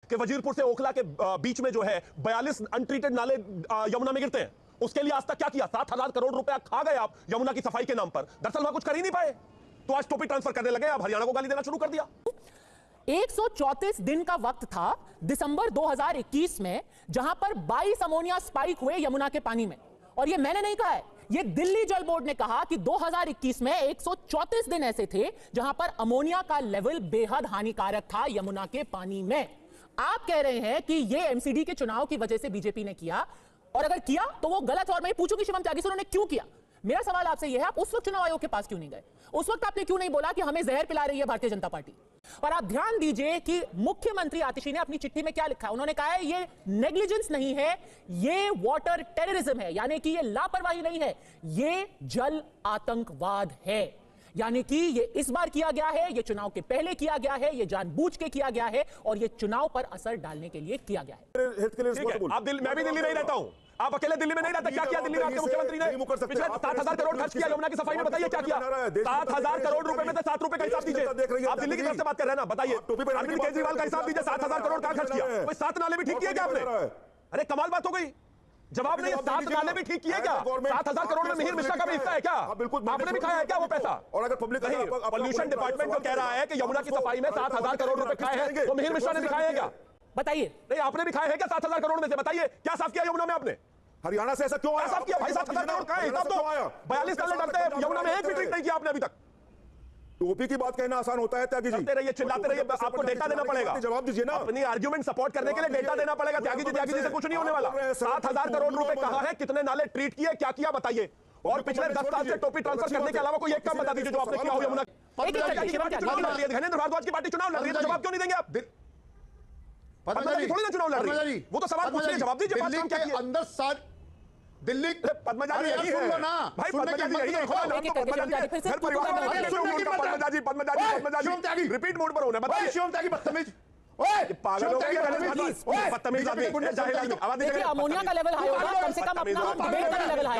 कि वजीरपुर से ओखला के बीच में जो है 42 अनट्रीटेड नाले यमुना में गिरते हैं, उसके लिए आज तक क्या किया? 7,000 करोड़ रुपया खा गए आप यमुना की सफाई के नाम पर। दरअसल वहां कुछ कर ही नहीं पाए, तो आज टोपी ट्रांसफर करने लगे, आप हरियाणा को गाली देना शुरू कर दिया। 134 दिन का वक्त था दिसंबर 2021 में, जहां पर 22 अमोनिया स्पाइक हुए यमुना के पानी में। और ये मैंने नहीं कहा है, ये दिल्ली जल बोर्ड ने कहा कि 2021 में 134 दिन ऐसे थे जहां पर अमोनिया का लेवल बेहद हानिकारक था यमुना के पानी में। आप कह रहे हैं कि ये एमसीडी के चुनाव की वजह से बीजेपी ने किया, और अगर किया तो वो गलत। और मैं पूछूंगी शिवम त्यागी से उन्होंने क्यों किया। मेरा सवाल आपसे यह है, आप उस वक्त चुनाव आयोग के पास क्यों नहीं गए? उस वक्त आपने क्यों नहीं बोला कि हमें जहर पिला रही है भारतीय जनता पार्टी? और आप ध्यान दीजिए कि मुख्यमंत्री आतिशी ने अपनी चिट्ठी में क्या लिखा है। उन्होंने कहा है ये नेग्लिजेंस नहीं है, ये वाटर टेररिज्म है, यानी कि ये लापरवाही नहीं है, ये जल आतंकवाद है। यानी कि ये इस बार किया गया है, ये चुनाव के पहले किया गया है, ये जानबूझ के किया गया है, और ये चुनाव पर असर डालने के लिए किया गया है। मैं भी दिल्ली नहीं रहता हूं, आप अकेले दिल्ली में नहीं रहते। क्या किया दिल्ली में आपके मुख्यमंत्री ने? पिछले 7,000 करोड़ खर्च किया यमुना की सफाई में, बताइए क्या किया? 7,000 करोड़ रुपए में से 7 रुपए का हिसाब दीजिए। आप दिल्ली की तरफ से बात कर रहे हैं ना, बताइए अरविंद केजरीवाल का हिसाब दीजिए। 7,000 करोड़ कहां खर्च किया? कोई 7 नाले भी ठीक किए क्या आपने? अरे कमाल बात हो गई, जवाब नहीं है। 7 नाले भी ठीक किए क्या? 7,000 करोड़ में मिहिर मिश्रा का भी हिस्सा है क्या? बिल्कुल, आपने भी खाया है क्या वो पैसा? और अगर पब्लिक पॉल्यूशन डिपार्टमेंट को कह रहा है कि यमुना की सफाई में 7,000 करोड़ रुपए खाए हैं, तो मिहिर मिश्रा ने भी खाए हैं क्या? बताइए। नहीं, आपने भी खाए हैं क्या 7,000 करोड़ में से? बताइए क्या साफ किया यमुना में आपने? हरियाणा से ऐसा क्यों आया? साफ किया भाई, 7,000 करोड़ कहां है? हिसाब तो 42 नाले डरते हैं, यमुना में एक भी ट्रीट नहीं किया आपने अभी तक। टोपी की बात कहना आसान होता है त्यागी जी? करते रहिए, चिल्लाते रहिए, आपको डेटा देना पड़ेगा। जवाब दीजिए ना, अपनी आर्ग्यूमेंट सपोर्ट करने के लिए डेटा देना पड़ेगा। त्यागी जी से कुछ नहीं होने वाला। 7,000 करोड़ रुपए कहां है, कितने नाले ट्रीट किए, क्या किया बताइए। और पिछले 10 साल से टोपी ट्रांसफर करने के अलावा कोई एक काम बता दीजिए जो आपने किया हो यमुना। धर्मेंद्र भारद्वाज की पार्टी चुनाव लड़ रही है, जवाब क्यों नहीं देंगे आप? थोड़ी ना चुनाव लड़ रही है, वो तो सवाल पूछ रही है, जवाब दीजिए। दिल्ली के अंदर साथ दिल्ली पद्मजाजी यही है भाई, पद्मजाजी यही है। पद्मजाजी रिपीट मोड पर होना, बताइए। शिवम त्यागी बदतमीज, देखिए अमोनिया का लेवल हाई होगा, कम से कम अपना डिबेट का लेवल हाई।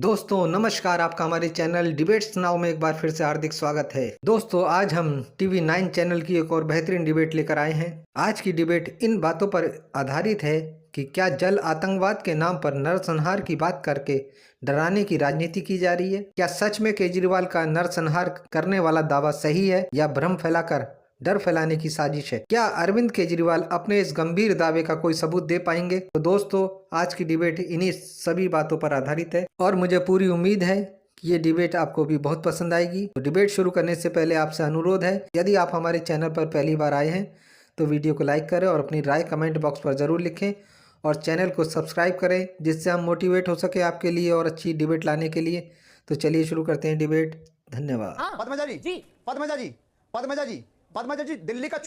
दोस्तों नमस्कार, आपका हमारे चैनल डिबेट्स नाउ में एक बार फिर से हार्दिक स्वागत है। दोस्तों आज हम टीवी 9 चैनल की एक और बेहतरीन डिबेट लेकर आए हैं। आज की डिबेट इन बातों पर आधारित है कि क्या जल आतंकवाद के नाम पर नरसंहार की बात करके डराने की राजनीति की जा रही है? क्या सच में केजरीवाल का नरसंहार करने वाला दावा सही है या भ्रम फैलाकर डर फैलाने की साजिश है? क्या अरविंद केजरीवाल अपने इस गंभीर दावे का कोई सबूत दे पाएंगे? तो दोस्तों आज की डिबेट इन्हीं सभी बातों पर आधारित है और मुझे पूरी उम्मीद है कि ये डिबेट आपको भी बहुत पसंद आएगी। तो डिबेट शुरू करने से पहले आपसे अनुरोध है, यदि आप हमारे चैनल पर पहली बार आए हैं तो वीडियो को लाइक करें और अपनी राय कमेंट बॉक्स पर ज़रूर लिखें और चैनल को सब्सक्राइब करें, जिससे हम मोटिवेट हो सके आपके लिए और अच्छी डिबेट लाने के लिए। तो चलिए शुरू करते हैं डिबेट। धन्यवाद। पद्मजाजी जी, पद्मजाजी दिल्ली का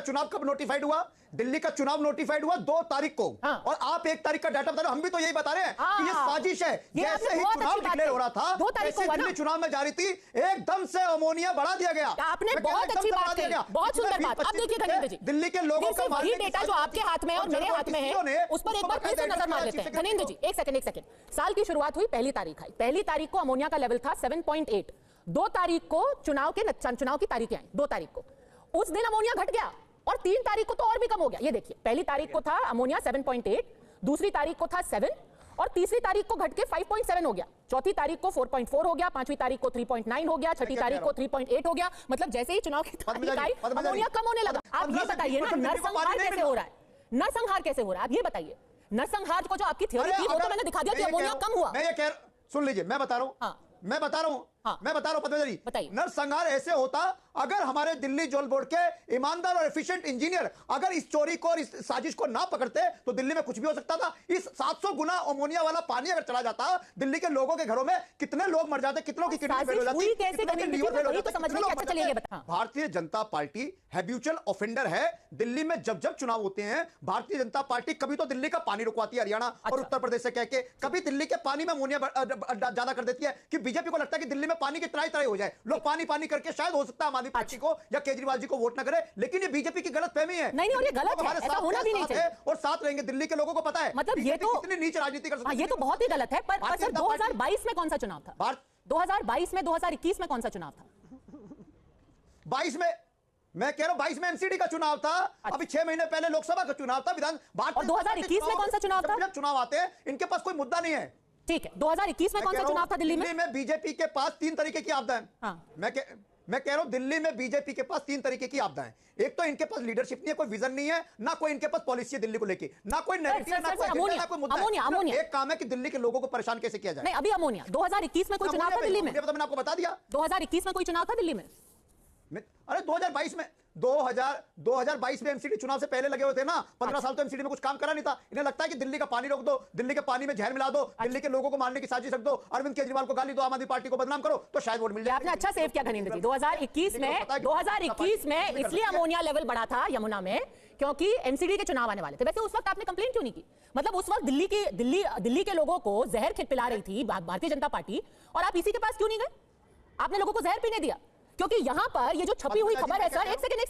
चुनाव कब नोटिफाइड हुआ? दिल्ली का चुनाव नोटिफाइड हुआ 2 तारीख को। और आप 1 तारीख का डाटा बता रहे हो, हम भी तो यही बता रहे हैं कि ये साजिश है। जैसे ही चुनाव डिक्लेयर हो रहा था, जैसे दिल्ली चुनाव में जा रही थी, एकदम से अमोनिया बढ़ा दिया गया। आपने बहुत अच्छी बात कही, बहुत सुंदर बात। अब देखिए धनेंद्र जी, दिल्ली के लोगों का वही डेटा जो आपके हाथ में और मेरे हाथ में है, उस पर एक बार फिर से नजर मार लेते हैं। धनेंद्र जी एक सेकंड। साल की शुरुआत हुई, पहली तारीख आई। पहली तारीख को अमोनिया का लेवल था 7.8। 2 तारीख को चुनाव की तारीखें आई। 2 तारीख को उस दिन अमोनिया घट गया और 3 तारीख को तो और भी कम हो गया। ये देखिए, पहली तारीख को था अमोनिया 7.8, दूसरी तारीख को था 7 और तीसरी तारीख को घट के 5.7 हो गया। चौथी तारीख को 4.4 हो गया, 5वीं तारीख को 3.9 हो गया, छठी तारीख को 3.8 हो गया। मतलब जैसे ही चुनाव की तारीख आई अमोनिया कम होने लगा। आप ये बताइए ना, नरसंहार कैसे हो रहा है? नरसंहार कैसे हो रहा है आप ये बताइए। नरसंहार को जो आपकी थ्योरी थी वो तो मैंने दिखा दिया कि अमोनिया कम हुआ। सुन लीजिए, मैं बता रहा हूं पद्मजाजी, नरसंहार ऐसे होता अगर हमारे दिल्ली जल बोर्ड के ईमानदार और एफिशिएंट इंजीनियर अगर इस चोरी को और इस साजिश को ना पकड़ते तो दिल्ली में कुछ भी हो सकता था। इस 700 गुना अमोनिया वाला पानी अगर चला जाता, दिल्ली के लोगों के घरों में कितने लोग मर जाते, कितनों की किडनी फेल हो जाती। Bharatiya Janata party habitual offender है। दिल्ली में जब जब चुनाव होते हैं, भारतीय जनता पार्टी कभी तो दिल्ली का पानी रुकवाती है हरियाणा और उत्तर प्रदेश से कह के, कभी दिल्ली के पानी में अमोनिया ज्यादा कर देती है कि बीजेपी को लगता है कि दिल्ली में पानी की तराई हो जाए, लोग पानी करके शायद हो सकता है आम आदमी पार्टी को या केजरीवाल जी को वोट ना करे। लेकिन ये बीजेपी की गलतफहमी है। नहीं और ये गलत है, ऐसा होना भी नहीं चाहिए। और साथ रहेंगे, दिल्ली के लोगों को पता है मतलब ये तो कितनी नीच राजनीति कर सकते हैं। ये तो बहुत ही गलत है। पर सर 2022 में कौन सा चुनाव था? 2022 में 2021 में कौन सा चुनाव था? 22 में मैं कह रहा हूं 22 में एमसीडी का चुनाव था, अभी 6 महीने पहले लोकसभा का चुनाव था, विधान और 2021 में कौन सा चुनाव था? जब चुनाव आते हैं इनके पास कोई मुद्दा नहीं है। ठीक है, 2021 में कौन सा चुनाव था दिल्ली में? दिल्ली में बीजेपी के पास 3 तरीके की आपदा है। हाँ। मैं कह रहा हूं दिल्ली में बीजेपी के पास 3 तरीके की आपदा है। एक तो इनके पास लीडरशिप नहीं है, कोई विजन नहीं है, ना कोई इनके पास पॉलिसी है दिल्ली को लेके, ना कोई नैरेटिव है, ना कोई एजेंडा, ना कोई मुद्दा। एक काम है कि दिल्ली के लोगों को परेशान कैसे किया जाए। नहीं, अभी अमोनिया 2021 में कोई चुनाव था दिल्ली में? मैंने आपको बता दिया 2021 में कोई चुनाव था दिल्ली में? अरे 2022 में एमसीडी चुनाव से पहले लगे हुए थे ना। 15 साल तो एमसीडी में कुछ काम करा नहीं था। इन्हें लगता है कि दिल्ली का पानी रोक दो, दिल्ली के पानी में जहर मिला दो, दिल्ली के लोगों को मारने की साजिश रख दो, अरविंद केजरीवाल को गाली दो, आम आदमी पार्टी को बदनाम करो तो शायद वोट मिल जाए। आपने अच्छा सेव किया धनेंद्र जी। 2021 में इसलिए अमोनिया लेवल बढ़ा था यमुना में क्योंकि एमसीडी के चुनाव आने वाले थे। वैसे उस वक्त आपने कंप्लेंट क्यों नहीं की? मतलब उस वक्त दिल्ली के लोगों को जहर पिला रही थी भारतीय जनता पार्टी, और आप इसी के पास क्यों नहीं गए? आपने लोगों को जहर पीने दिया क्योंकि यहां पर ये जो छपी हुई खबर है सर, एक सेकंड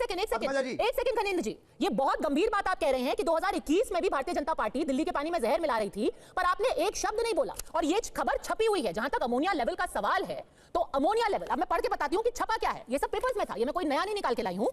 धनेंद्र जी, ये बहुत गंभीर बात आप कह रहे हैं कि 2021 में भी भारतीय जनता पार्टी दिल्ली के पानी में जहर मिला रही थी, पर आपने एक शब्द नहीं बोला, और ये खबर छपी हुई है। जहां तक अमोनिया लेवल का सवाल है तो अमोनिया लेवल, अब मैं पढ़ के बताती हूं कि छपा क्या है। ये सब पेपर्स में था, ये मैं कोई नया नहीं निकाल के लाई हूं।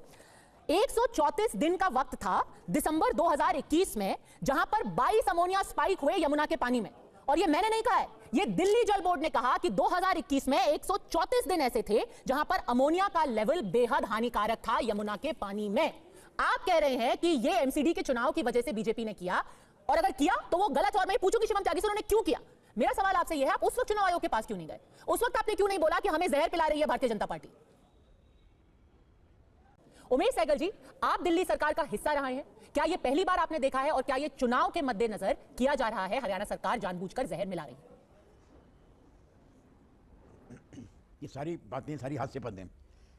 134 दिन का वक्त था दिसंबर 2021 में, जहां पर 22 अमोनिया स्पाइक हुए यमुना के पानी में, और ये मैंने नहीं कहा है, ये दिल्ली जल बोर्ड ने कहा कि 2021 में 134 दिन ऐसे थे जहां पर अमोनिया का लेवल बेहद हानिकारक था यमुना के पानी में। आप कह रहे हैं कि ये एमसीडी के चुनाव की वजह से बीजेपी ने किया, और अगर किया तो वो गलत, और मैं पूछूंगी शिवम त्यागी से उन्होंने क्यों किया। मेरा सवाल आपसे यह है, आप उस वक्त चुनाव आयोग के पास क्यों नहीं गए? उस वक्त आपने क्यों नहीं बोला कि हमें जहर पिला रही है भारतीय जनता पार्टी? उमेश सहगल जी, आप दिल्ली सरकार का हिस्सा रहे हैं, क्या यह पहली बार आपने देखा है, और क्या यह चुनाव के मद्देनजर किया जा रहा है, हरियाणा सरकार जानबूझकर जहर मिला रही है? ये सारी बातें सारी हाथ से बंद हैं।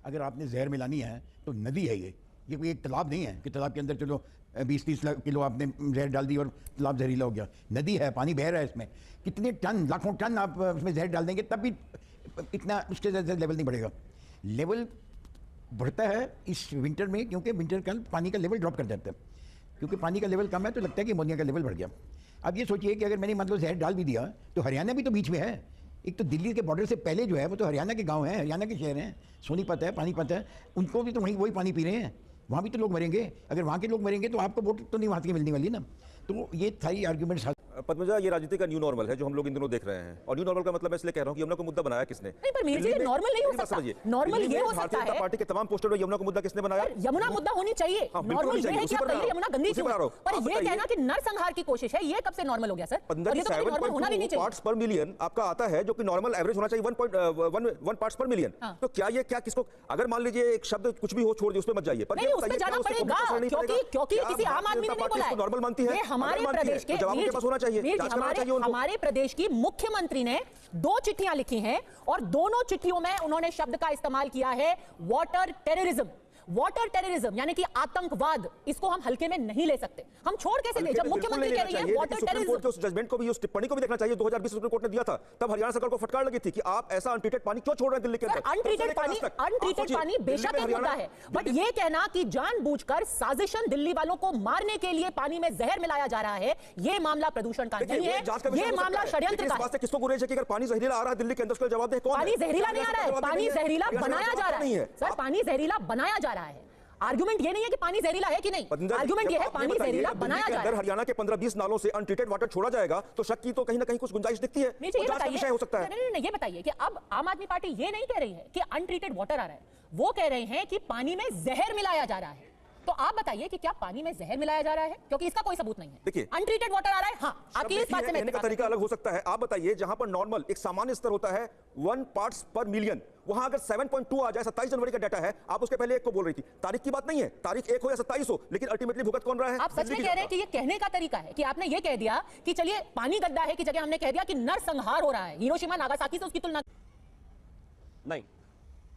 अगर आपने जहर मिलानी है तो नदी है, ये कोई एक तालाब नहीं है कि तालाब के अंदर चलो 20-30 किलो आपने जहर डाल दी और तालाब जहरीला हो गया। नदी है, पानी बह रहा है, इसमें कितने टन, लाखों टन आप उसमें जहर डाल देंगे तब भी इतना उसके लेवल नहीं बढ़ेगा। लेवल बढ़ता है इस विंटर में क्योंकि विंटर का पानी का लेवल ड्रॉप कर जाता है, क्योंकि पानी का लेवल कम है तो लगता है कि अमोनिया का लेवल बढ़ गया। अब ये सोचिए कि अगर मैंने मतलब जहर डाल भी दिया तो हरियाणा भी तो बीच में है। एक तो दिल्ली के बॉर्डर से पहले जो है वो तो हरियाणा के गांव हैं, हरियाणा के शहर हैं, सोनीपत है, पानीपत है, उनको भी तो वही पानी पी रहे हैं, वहाँ भी तो लोग मरेंगे। अगर वहाँ के लोग मरेंगे तो आपको वोट तो नहीं वहाँ की मिलने वाली ना। तो ये सारी आर्ग्यूमेंट्स। पद्मजा, ये राजनीति का न्यू नॉर्मल है जो हम लोग इन दिनों देख रहे हैं, और न्यू नॉर्मल का मतलब मैं इसलिए कह रहा हूं कि यमुना को मुद्दा बनाया किसने? नहीं, पर मीर जी, नॉर्मल नहीं हो सकता। नॉर्मल ये हो सकता है, भारतीय जनता पार्टी के तमाम पोस्टर में यमुना को मुद्दा किसने बनाया? यमुना मुद्दा होनी चाहिए। नॉर्मल ये है कि आप कहिए यमुना गंदी क्यों है, पर ये कहना कि नरसंहार की कोशिश है, ये कब से नॉर्मल हो गया सर? और ये तो नॉर्मल होना भी नहीं चाहिए। पार्ट्स पर मिलियन आपका आता है, जो कि नॉर्मल एवरेज होना चाहिए 1.1 पार्ट्स पर मिलियन। तो क्या ये क्या किसको, अगर मान लीजिए एक शब्द कुछ भी हो छोड़ दिए, उस पर मत जाइए, पर उस पे जाना पड़ेगा क्योंकि किसी आम आदमी ने नहीं बोला है। नॉर्मल मानती है, हमारे प्रदेश के जवाब उनके पास होना चाहिए। हमारे प्रदेश की मुख्यमंत्री ने 2 चिट्ठियां लिखी हैं, और दोनों चिट्ठियों में उन्होंने शब्द का इस्तेमाल किया है वाटर टेररिज्म। वाटर टेररिज्म यानी कि आतंकवाद, इसको हम हल्के में नहीं ले सकते। हम छोड़ कैसे दें जब मुख्यमंत्री कह रही है वाटर टेररिज्म? उस जजमेंट को भी, उस टिप्पणी को भी देखना चाहिए। 2020 सुप्रीम कोर्ट ने दिया था, तब हरियाणा सरकार को फटकार लगी थी कि आप ऐसा अनट्रीटेड पानी क्यों छोड़ रहे हैं दिल्ली के अंदर? अनट्रीटेड पानी बेशक एक मुद्दा है, बट ये कहना कि जानबूझकर साजिशन दिल्ली वालों को मारने के लिए पानी में जहर मिलाया जा रहा है, ये मामला प्रदूषण का नहीं है, ये मामला षड्यंत्र का है। किसको गुरेज है कि अगर पानी जहरीला आ रहा है दिल्ली के अंदर, उसका जवाब दे। पानी जहरीला नहीं आ रहा है, पानी जहरीला बनाया जा रहा है सर, पानी जहरीला बनाया जा रहा है। आर्गुमेंट ये नहीं है कि पानी जहरीला है कि नहीं, आर्गुमेंट ये है पानी जहरीला बनाया जा रहा है। हरियाणा के 15-20 नालों से अनट्रीटेड वाटर छोड़ा जाएगा तो शक की तो कहीं ना कहीं कुछ गुंजाइश दिखती है। विषय हो सकता है। नहीं, ये बताइए कि अब आम आदमी पार्टी ये नहीं कह रही है कि अनट्रीटेड वाटर आ रहा है, वो कह रहे हैं कि पानी में जहर मिलाया जा रहा है। तो आप बताइए कि क्या पानी में जहर मिलाया जा रहा है, क्योंकि इसका कोई सबूत नहीं है। देखिए, अनट्रीटेड वाटर आ रहा है, हाँ, आपकी इस बात से मैं का तरीका अलग हो सकता है। आप बताइए, जहां पर नॉर्मल एक सामान्य स्तर होता है 1 पार्ट्स पर मिलियन, वहां अगर 7.2 आ जाए, 27 जनवरी का डाटा है, आप उसके पहले 1 को बोल रही थी। तारीख की बात नहीं है, तारीख 1 हो या 27 हो, लेकिन अल्टीमेटली भुगत कौन रहा है? आप सच में कह रहे हैं कि ये कहने का तरीका है कि आपने ये कह दिया कि चलिए पानी गड्ढा है की जगह हमने कह दिया कि नरसंहार हो रहा है, हिरोशिमा नागासाकी से उसकी तुलना नहीं।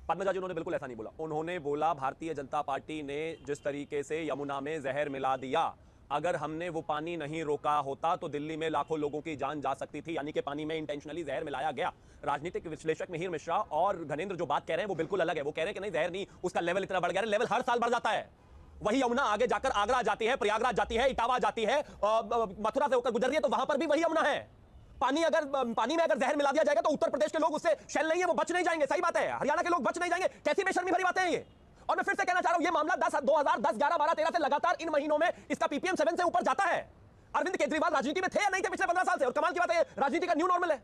पद्मजा जी, उन्होंने बिल्कुल ऐसा नहीं बोला। उन्होंने बोला भारतीय जनता पार्टी ने जिस तरीके से यमुना में जहर मिला दिया, अगर हमने वो पानी नहीं रोका होता तो दिल्ली में लाखों लोगों की जान जा सकती थी, यानी कि पानी में इंटेंशनली जहर मिलाया गया। राजनीतिक विश्लेषक मिहिर मिश्रा और घनेंद्र जो बात कह रहे हैं वो बिल्कुल अलग है। वो कह रहे हैं कि नहीं, जहर नहीं, उसका लेवल इतना बढ़ गया। लेवल हर साल बढ़ जाता है। वही यमुना आगे जाकर आगरा जाती है, प्रयागराज जाती है, इटावा जाती है, मथुरा से होकर गुजर रही है, तो वहां पर भी वही यमुना है। पानी में अगर जहर मिला दिया जाएगा तो उत्तर प्रदेश के लोग उससे शेल नहीं है, वो बच नहीं जाएंगे। सही बात है, हरियाणा के लोग बच नहीं जाएंगे। कैसी बेशर्मी भरी बातें हैं ये? और मैं फिर से कहना चाह रहा हूं, ये मामला 2010, 11, 12, 13 से लगातार इन महीनों में इसका पीपीएम 7 से ऊपर जाता है। अरविंद केजरीवाल राजनीति में थे या नहीं थे पिछले 15 साल से? और कमाल की बात है, राजनीति का न्यू नॉर्मल है।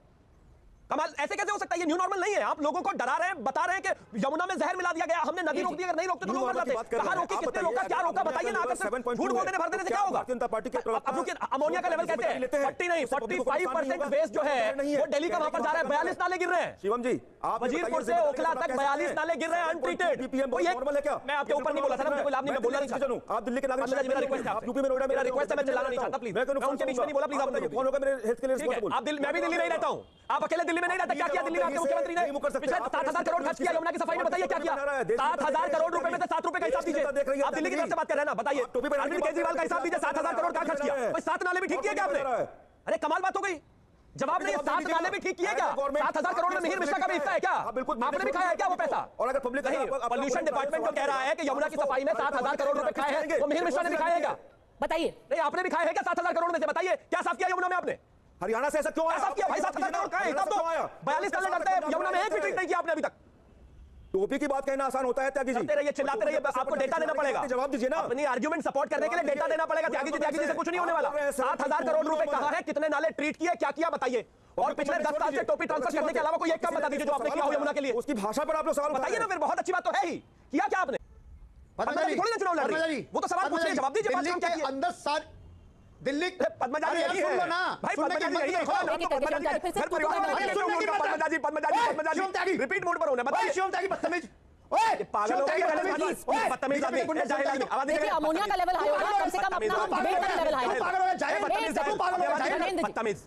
कमाल ऐसे कैसे हो सकता है? ये न्यू नॉर्मल नहीं है। आप लोगों को डरा रहे हैं, बता रहे हैं कि यमुना में जहर मिला दिया गया, हमने नदी रोक दी, अगर नहीं रोकते तो लोग मर जाते। कहां रोकी, कितने रोका, क्या रोका, बताइए ना। आकर झूठ बोलने भर देने से क्या होगा? जनता पार्टी के अब रुकिए, अमोनिया का लेवल कैसे है? 40 नहीं 45% वेस्ट जो है वो दिल्ली का वहां पर जा रहा है। 42 नाले गिर रहे हैं शिवम जी, आप वजीरपुर से ओखला तक 42 नाले गिर रहे हैं अनट्रीटेड। नॉर्मल है क्या? मैं आपके ऊपर नहीं बोला था, मुझे कोई लाभ नहीं, मैं बोलना नहीं चाहता। आप दिल्ली के नागरिक, मेरा रिक्वेस्ट है, आप यूपी में नोएडा में, मेरा रिक्वेस्ट है, मैं चिल्लाना नहीं चाहता, प्लीज। मैं उनके बीच में नहीं बोला, प्लीज आप कौन होगा मेरे हेल्थ के लिए रिस्पांसिबल? आप दिल्ली, मैं भी दिल्ली नहीं रहता हूं, आप अकेले दिल्ली में नहीं रहते। क्या किया दिल्ली में आपके मुख्यमंत्री ने? पिछले 7,000 करोड़ खर्च किया यमुना की सफाई में, बताइए क्या किया? 7,000 करोड़ रुपए में से 7 रुपए का हिसाब दीजिए। आप दिल्ली की तरफ से बात कर रहे हैं ना, बताइए। अरविंद केजरीवाल का हिसाब दीजिए, 7,000 करोड़ का खर्च किया। कोई 7 नाले भी ठीक किए क्या आपने? अरे कमाल बात हो गई। जवाब नहीं, 7 नाले भी ठीक किए क्या? 7,000 करोड़ में मिहिर मिश्रा का भी हिस्सा है क्या? आपने भी खाया है क्या वो पैसा? और अगर पब्लिक पॉल्यूशन डिपार्टमेंट जो कह रहा है कि यमुना की सफाई में 7,000 करोड़ रुपए खाए हैं, वो मिहिर मिश्रा ने भी खाए हैं क्या? बताइए। नहीं, आपने भी खाए हैं क्या 7,000 करोड़ में से? बताइए क्या साफ किया यमुना में आपने? हरियाणा से ऐसा क्यों आया? साफ किया भाई, 7,000 करोड़ का है हिसाब तो 42 नाले डरते हैं, यमुना में एक भी ट्रीट नहीं किया आपने अभी तक। टोपी की बात कहना आसान होता है त्यागी जी? करते रहिए, चिल्लाते रहिए, आपको डेटा देना पड़ेगा। जवाब दीजिए ना। अपनी आर्गुमेंट सपोर्ट करने के लिए डेटा देना पड़ेगा। त्यागी जी से कुछ नहीं होने वाला। 7,000 करोड़ रुपए कहां है, कितने नाले ट्रीट किए, क्या किया, बताइए। और पिछले 10 साल से टोपी ट्रांसफर करने के अलावा कोई एक काम बता दीजिए जो आपने किया हो यमुना के लिए। उसकी भाषा पर आप लोग सवाल बताइए ना, फिर बहुत अच्छी बात तो है ही। किया क्या आपने? पद्मा जी थोड़ी ना चुनाव लड़ रही, वो तो सवाल पूछ रही है, जवाब दीजिए। दिल्ली के अंदर दिल्ली पद्मा जी यही है भाई, पद्मा जी यही है। पद्मा जी रिपीट मोड पर होना, बताइए। शिवम त्यागी बदतमीज, पागल हो गया, बदतमीज आदमी, जाहिल आदमी। आवाज देखिए, अमोनिया का लेवल हाई होगा, कम से कम अपना डिबेट का लेवल हाई होगा। बदतमीज।